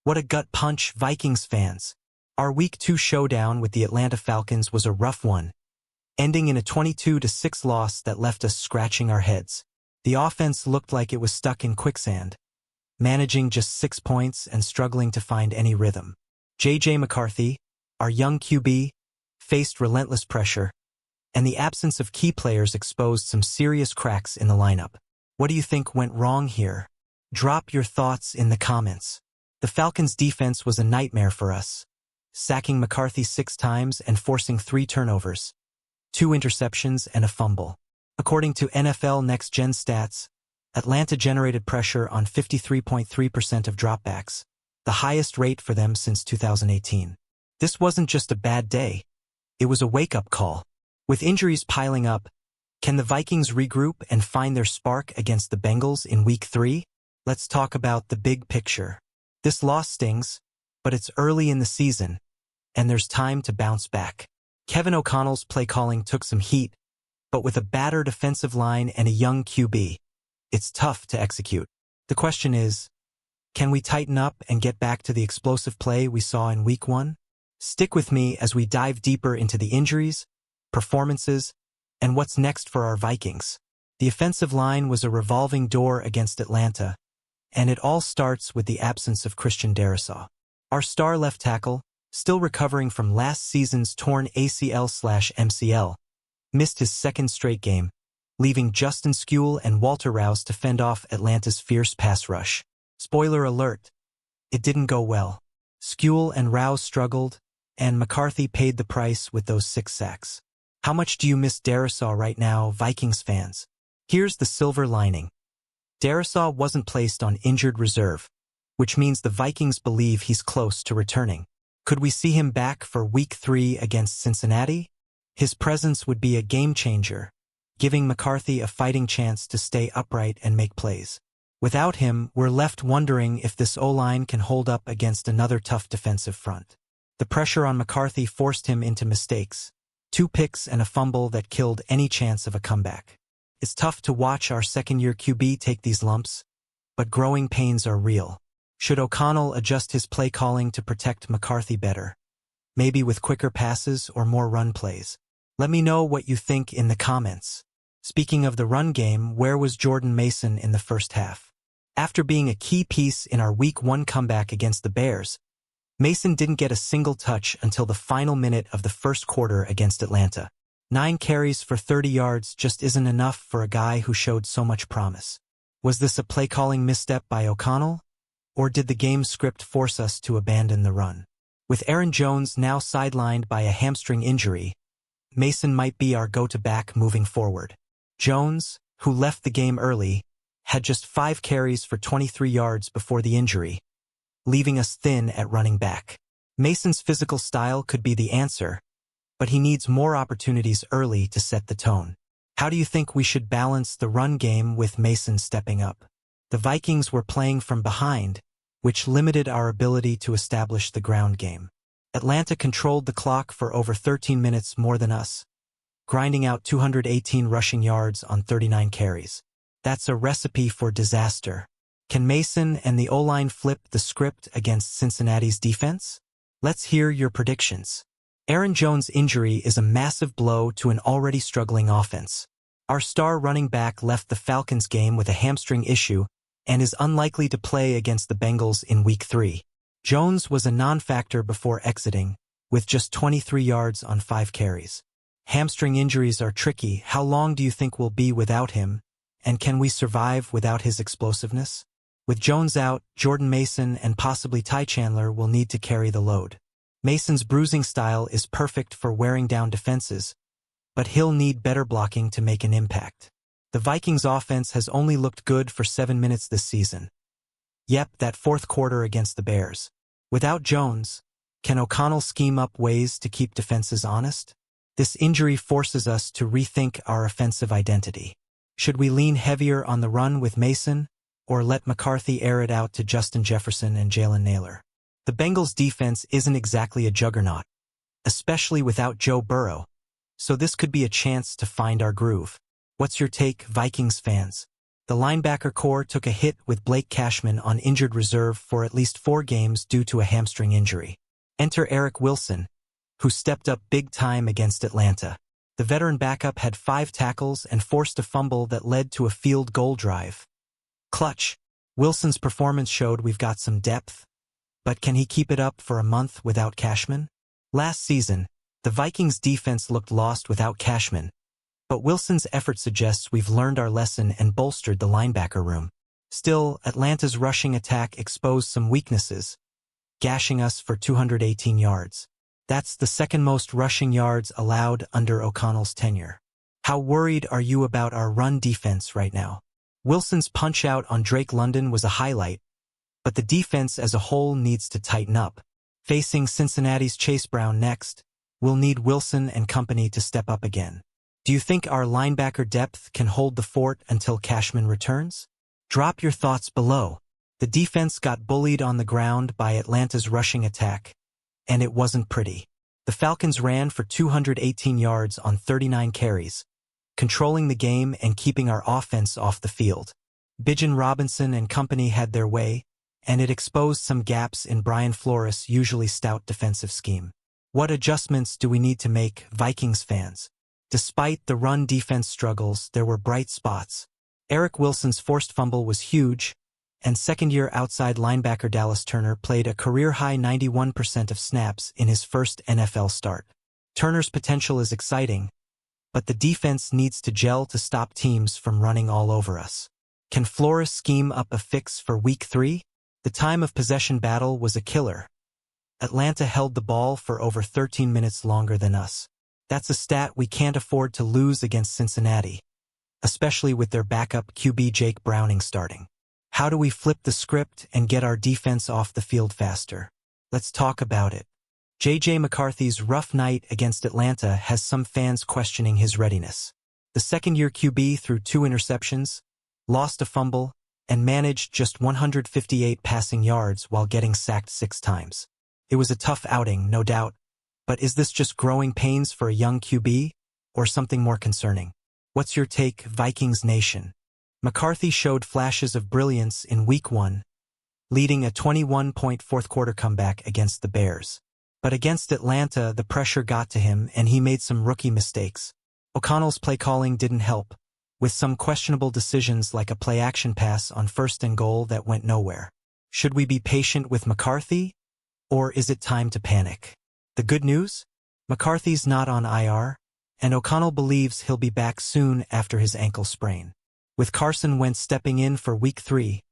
What a gut punch, Vikings fans. Our Week 2 showdown with the Atlanta Falcons was a rough one, ending in a 22-6 loss that left us scratching our heads. The offense looked like it was stuck in quicksand, managing just 6 points and struggling to find any rhythm. J.J. McCarthy, our young QB, faced relentless pressure, and the absence of key players exposed some serious cracks in the lineup. What do you think went wrong here? Drop your thoughts in the comments. The Falcons' defense was a nightmare for us, sacking McCarthy 6 times and forcing 3 turnovers, 2 interceptions and a fumble. According to NFL Next Gen stats, Atlanta generated pressure on 53.3% of dropbacks, the highest rate for them since 2018. This wasn't just a bad day. It was a wake-up call. With injuries piling up, can the Vikings regroup and find their spark against the Bengals in Week 3? Let's talk about the big picture. This loss stings, but it's early in the season, and there's time to bounce back. Kevin O'Connell's play calling took some heat, but with a battered offensive line and a young QB, it's tough to execute. The question is, can we tighten up and get back to the explosive play we saw in Week 1? Stick with me as we dive deeper into the injuries, performances, and what's next for our Vikings. The offensive line was a revolving door against Atlanta, and it all starts with the absence of Christian Darrisaw. Our star left tackle, still recovering from last season's torn ACL/MCL, missed his 2nd straight game, leaving Justin Skule and Walter Rouse to fend off Atlanta's fierce pass rush. Spoiler alert, it didn't go well. Skule and Rouse struggled, and McCarthy paid the price with those 6 sacks. How much do you miss Darrisaw right now, Vikings fans? Here's the silver lining. Darrisaw wasn't placed on injured reserve, which means the Vikings believe he's close to returning. Could we see him back for Week 3 against Cincinnati? His presence would be a game-changer, giving McCarthy a fighting chance to stay upright and make plays. Without him, we're left wondering if this O-line can hold up against another tough defensive front. The pressure on McCarthy forced him into mistakes, 2 picks and a fumble that killed any chance of a comeback. It's tough to watch our second-year QB take these lumps, but growing pains are real. Should O'Connell adjust his play calling to protect McCarthy better? Maybe with quicker passes or more run plays? Let me know what you think in the comments. Speaking of the run game, where was Jordan Mason in the first half? After being a key piece in our Week 1 comeback against the Bears, Mason didn't get a single touch until the final minute of the first quarter against Atlanta. 9 carries for 30 yards just isn't enough for a guy who showed so much promise. Was this a play-calling misstep by O'Connell? Or did the game script force us to abandon the run? With Aaron Jones now sidelined by a hamstring injury, Mason might be our go-to back moving forward. Jones, who left the game early, had just 5 carries for 23 yards before the injury, leaving us thin at running back. Mason's physical style could be the answer, but he needs more opportunities early to set the tone. How do you think we should balance the run game with Mason stepping up? The Vikings were playing from behind, which limited our ability to establish the ground game. Atlanta controlled the clock for over 13 minutes more than us, grinding out 218 rushing yards on 39 carries. That's a recipe for disaster. Can Mason and the O-line flip the script against Cincinnati's defense? Let's hear your predictions. Aaron Jones' injury is a massive blow to an already struggling offense. Our star running back left the Falcons game with a hamstring issue and is unlikely to play against the Bengals in Week 3. Jones was a non-factor before exiting, with just 23 yards on 5 carries. Hamstring injuries are tricky. How long do you think we'll be without him, and can we survive without his explosiveness? With Jones out, Jordan Mason and possibly Ty Chandler will need to carry the load. Mason's bruising style is perfect for wearing down defenses, but he'll need better blocking to make an impact. The Vikings' offense has only looked good for 7 minutes this season. Yep, that 4th quarter against the Bears. Without Jones, can O'Connell scheme up ways to keep defenses honest? This injury forces us to rethink our offensive identity. Should we lean heavier on the run with Mason, or let McCarthy air it out to Justin Jefferson and Jalen Nailor? The Bengals' defense isn't exactly a juggernaut, especially without Joe Burrow, so this could be a chance to find our groove. What's your take, Vikings fans? The linebacker core took a hit with Blake Cashman on injured reserve for at least 4 games due to a hamstring injury. Enter Eric Wilson, who stepped up big time against Atlanta. The veteran backup had 5 tackles and forced a fumble that led to a field goal drive. Clutch. Wilson's performance showed we've got some depth, but can he keep it up for a month without Cashman? Last season, the Vikings defense looked lost without Cashman, but Wilson's effort suggests we've learned our lesson and bolstered the linebacker room. Still, Atlanta's rushing attack exposed some weaknesses, gashing us for 218 yards. That's the second most rushing yards allowed under O'Connell's tenure. How worried are you about our run defense right now? Wilson's punch-out on Drake London was a highlight, but the defense as a whole needs to tighten up. Facing Cincinnati's Chase Brown next, we'll need Wilson and company to step up again. Do you think our linebacker depth can hold the fort until Cashman returns? Drop your thoughts below. The defense got bullied on the ground by Atlanta's rushing attack, and it wasn't pretty. The Falcons ran for 218 yards on 39 carries, controlling the game and keeping our offense off the field. Bijan Robinson and company had their way, and it exposed some gaps in Brian Flores' usually stout defensive scheme. What adjustments do we need to make, Vikings fans? Despite the run defense struggles, there were bright spots. Eric Wilson's forced fumble was huge, and second-year outside linebacker Dallas Turner played a career-high 91% of snaps in his first NFL start. Turner's potential is exciting, but the defense needs to gel to stop teams from running all over us. Can Flores scheme up a fix for Week 3? The time of possession battle was a killer. Atlanta held the ball for over 13 minutes longer than us. That's a stat we can't afford to lose against Cincinnati, especially with their backup QB Jake Browning starting. How do we flip the script and get our defense off the field faster? Let's talk about it. J.J. McCarthy's rough night against Atlanta has some fans questioning his readiness. The second-year QB threw 2 interceptions, lost a fumble, and managed just 158 passing yards while getting sacked 6 times. It was a tough outing, no doubt, but is this just growing pains for a young QB, or something more concerning? What's your take, Vikings Nation? McCarthy showed flashes of brilliance in Week 1, leading a 21-point fourth-quarter comeback against the Bears. But against Atlanta, the pressure got to him and he made some rookie mistakes. O'Connell's play calling didn't help, with some questionable decisions like a play-action pass on 1st and goal that went nowhere. Should we be patient with McCarthy, or is it time to panic? The good news? McCarthy's not on IR, and O'Connell believes he'll be back soon after his ankle sprain. With Carson Wentz stepping in for Week 3,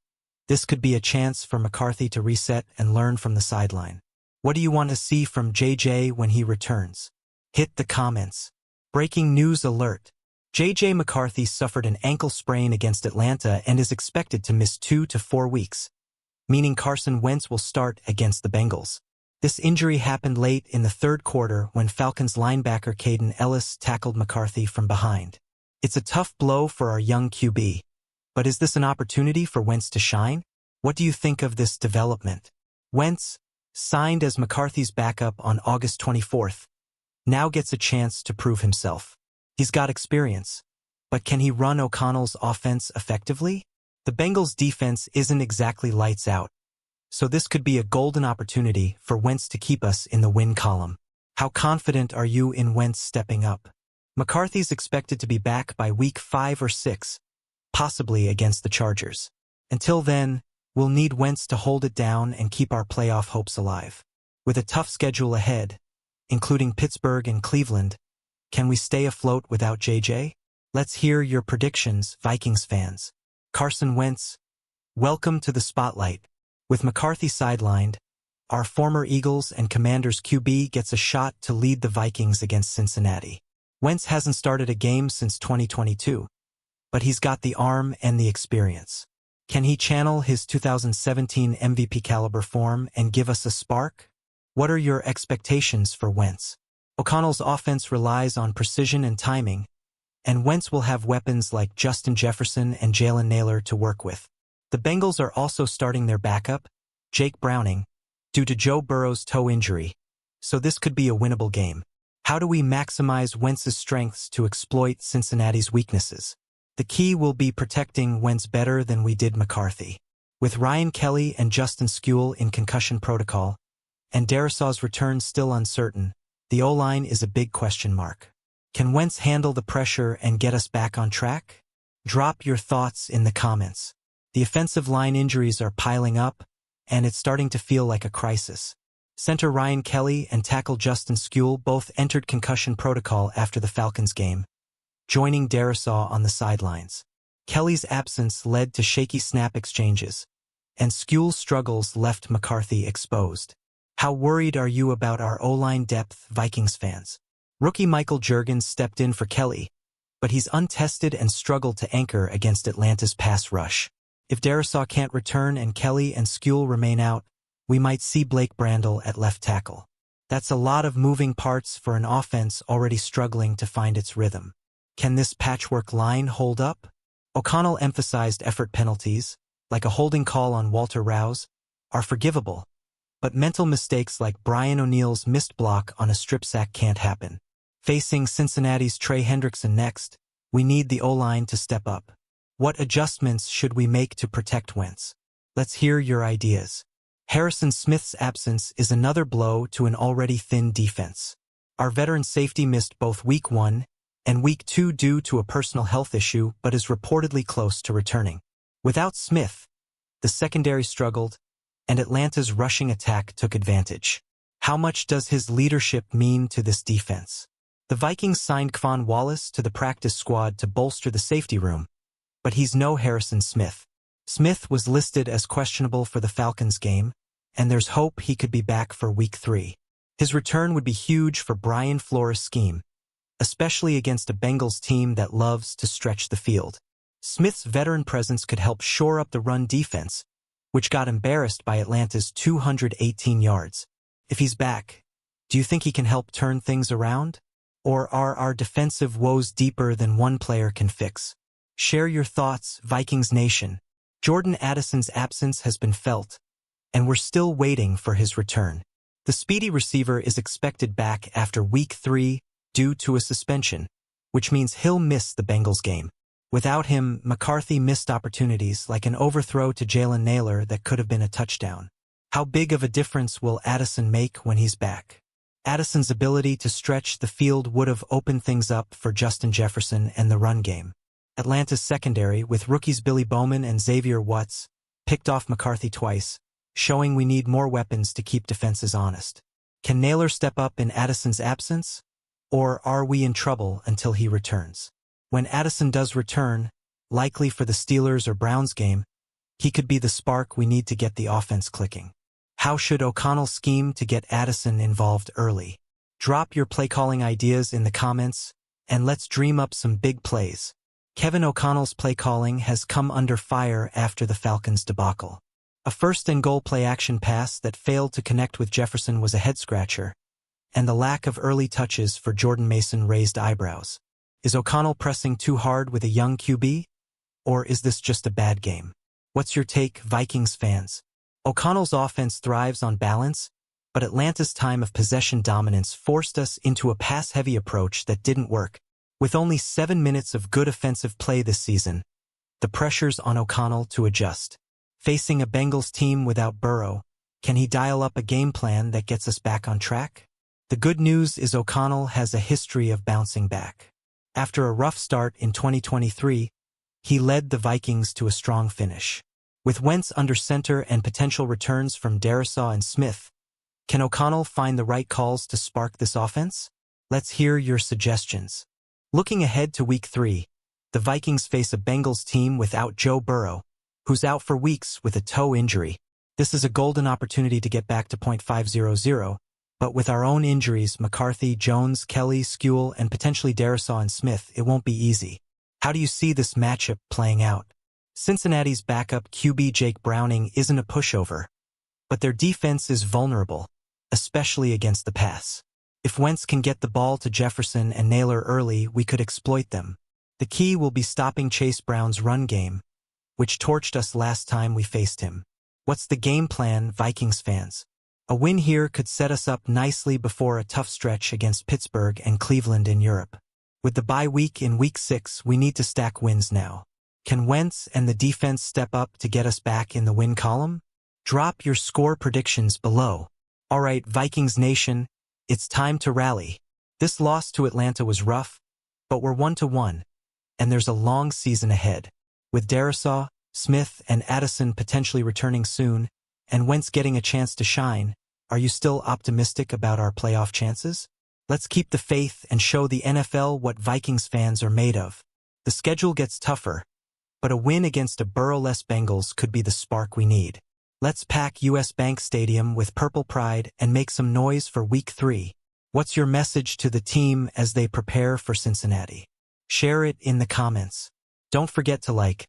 this could be a chance for McCarthy to reset and learn from the sideline. What do you want to see from JJ when he returns? Hit the comments. Breaking news alert. JJ McCarthy suffered an ankle sprain against Atlanta and is expected to miss 2 to 4 weeks, meaning Carson Wentz will start against the Bengals. This injury happened late in the third quarter when Falcons linebacker Caden Ellis tackled McCarthy from behind. It's a tough blow for our young QB, but is this an opportunity for Wentz to shine? What do you think of this development? Wentz, signed as McCarthy's backup on August 24th, now gets a chance to prove himself. He's got experience, but can he run O'Connell's offense effectively? The Bengals' defense isn't exactly lights out, so this could be a golden opportunity for Wentz to keep us in the win column. How confident are you in Wentz stepping up? McCarthy's expected to be back by Week 5 or 6, possibly against the Chargers. Until then, we'll need Wentz to hold it down and keep our playoff hopes alive. With a tough schedule ahead, including Pittsburgh and Cleveland, can we stay afloat without JJ? Let's hear your predictions, Vikings fans. Carson Wentz, welcome to the spotlight. With McCarthy sidelined, our former Eagles and Commanders QB gets a shot to lead the Vikings against Cincinnati. Wentz hasn't started a game since 2022, but he's got the arm and the experience. Can he channel his 2017 MVP caliber form and give us a spark? What are your expectations for Wentz? O'Connell's offense relies on precision and timing, and Wentz will have weapons like Justin Jefferson and Jalen Nailor to work with. The Bengals are also starting their backup, Jake Browning, due to Joe Burrow's toe injury, so this could be a winnable game. How do we maximize Wentz's strengths to exploit Cincinnati's weaknesses? The key will be protecting Wentz better than we did McCarthy. With Ryan Kelly and Justin Skule in concussion protocol, and Darrisaw's return still uncertain, the O-line is a big question mark. Can Wentz handle the pressure and get us back on track? Drop your thoughts in the comments. The offensive line injuries are piling up, and it's starting to feel like a crisis. Center Ryan Kelly and tackle Justin Skule both entered concussion protocol after the Falcons game, joining Darrisaw on the sidelines. Kelly's absence led to shaky snap exchanges, and Skule's struggles left McCarthy exposed. How worried are you about our O-line depth, Vikings fans? Rookie Michael Juergens stepped in for Kelly, but he's untested and struggled to anchor against Atlanta's pass rush. If Darrisaw can't return and Kelly and Skule remain out, we might see Blake Brandel at left tackle. That's a lot of moving parts for an offense already struggling to find its rhythm. Can this patchwork line hold up? O'Connell emphasized effort penalties, like a holding call on Walter Rouse, are forgivable, but mental mistakes like Brian O'Neill's missed block on a strip sack can't happen. Facing Cincinnati's Trey Hendrickson next, we need the O-line to step up. What adjustments should we make to protect Wentz? Let's hear your ideas. Harrison Smith's absence is another blow to an already thin defense. Our veteran safety missed both Week 1 and Week 2 due to a personal health issue but is reportedly close to returning. Without Smith, the secondary struggled, and Atlanta's rushing attack took advantage. How much does his leadership mean to this defense? The Vikings signed K'Von Wallace to the practice squad to bolster the safety room, but he's no Harrison Smith. Smith was listed as questionable for the Falcons game, and there's hope he could be back for Week 3. His return would be huge for Brian Flores' scheme, especially against a Bengals team that loves to stretch the field. Smith's veteran presence could help shore up the run defense, which got embarrassed by Atlanta's 218 yards. If he's back, do you think he can help turn things around? Or are our defensive woes deeper than one player can fix? Share your thoughts, Vikings Nation. Jordan Addison's absence has been felt, and we're still waiting for his return. The speedy receiver is expected back after Week 3 due to a suspension, which means he'll miss the Bengals game. Without him, McCarthy missed opportunities like an overthrow to Jalen Nailor that could have been a touchdown. How big of a difference will Addison make when he's back? Addison's ability to stretch the field would have opened things up for Justin Jefferson and the run game. Atlanta's secondary, with rookies Billy Bowman and Xavier Woods, picked off McCarthy twice, showing we need more weapons to keep defenses honest. Can Nailor step up in Addison's absence? Or are we in trouble until he returns? When Addison does return, likely for the Steelers or Browns game, he could be the spark we need to get the offense clicking. How should O'Connell scheme to get Addison involved early? Drop your play-calling ideas in the comments, and let's dream up some big plays. Kevin O'Connell's play-calling has come under fire after the Falcons debacle. A first-and-goal play-action pass that failed to connect with Jefferson was a head-scratcher, and the lack of early touches for Jordan Mason raised eyebrows. Is O'Connell pressing too hard with a young QB? Or is this just a bad game? What's your take, Vikings fans? O'Connell's offense thrives on balance, but Atlanta's time of possession dominance forced us into a pass-heavy approach that didn't work. With only 7 minutes of good offensive play this season, the pressure's on O'Connell to adjust. Facing a Bengals team without Burrow, can he dial up a game plan that gets us back on track? The good news is O'Connell has a history of bouncing back. After a rough start in 2023, he led the Vikings to a strong finish. With Wentz under center and potential returns from Darrisaw and Smith, can O'Connell find the right calls to spark this offense? Let's hear your suggestions. Looking ahead to Week 3, the Vikings face a Bengals team without Joe Burrow, who's out for weeks with a toe injury. This is a golden opportunity to get back to .500, but with our own injuries, McCarthy, Jones, Kelly, Skule, and potentially Darrisaw and Smith, it won't be easy. How do you see this matchup playing out? Cincinnati's backup QB Jake Browning isn't a pushover, but their defense is vulnerable, especially against the pass. If Wentz can get the ball to Jefferson and Nailor early, we could exploit them. The key will be stopping Chase Brown's run game, which torched us last time we faced him. What's the game plan, Vikings fans? A win here could set us up nicely before a tough stretch against Pittsburgh and Cleveland in Europe. With the bye week in Week 6, we need to stack wins now. Can Wentz and the defense step up to get us back in the win column? Drop your score predictions below. Alright, Vikings Nation, it's time to rally. This loss to Atlanta was rough, but we're 1-1, and there's a long season ahead. With Darisaw, Smith, and Addison potentially returning soon, and Wentz getting a chance to shine, are you still optimistic about our playoff chances? Let's keep the faith and show the NFL what Vikings fans are made of. The schedule gets tougher, but a win against a Burrow-less Bengals could be the spark we need. Let's pack US Bank Stadium with purple pride and make some noise for Week 3. What's your message to the team as they prepare for Cincinnati? Share it in the comments. Don't forget to like,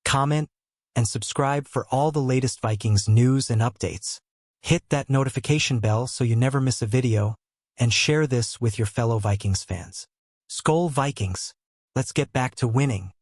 comment, and subscribe for all the latest Vikings news and updates. Hit that notification bell so you never miss a video, and share this with your fellow Vikings fans. Skol Vikings! Let's get back to winning.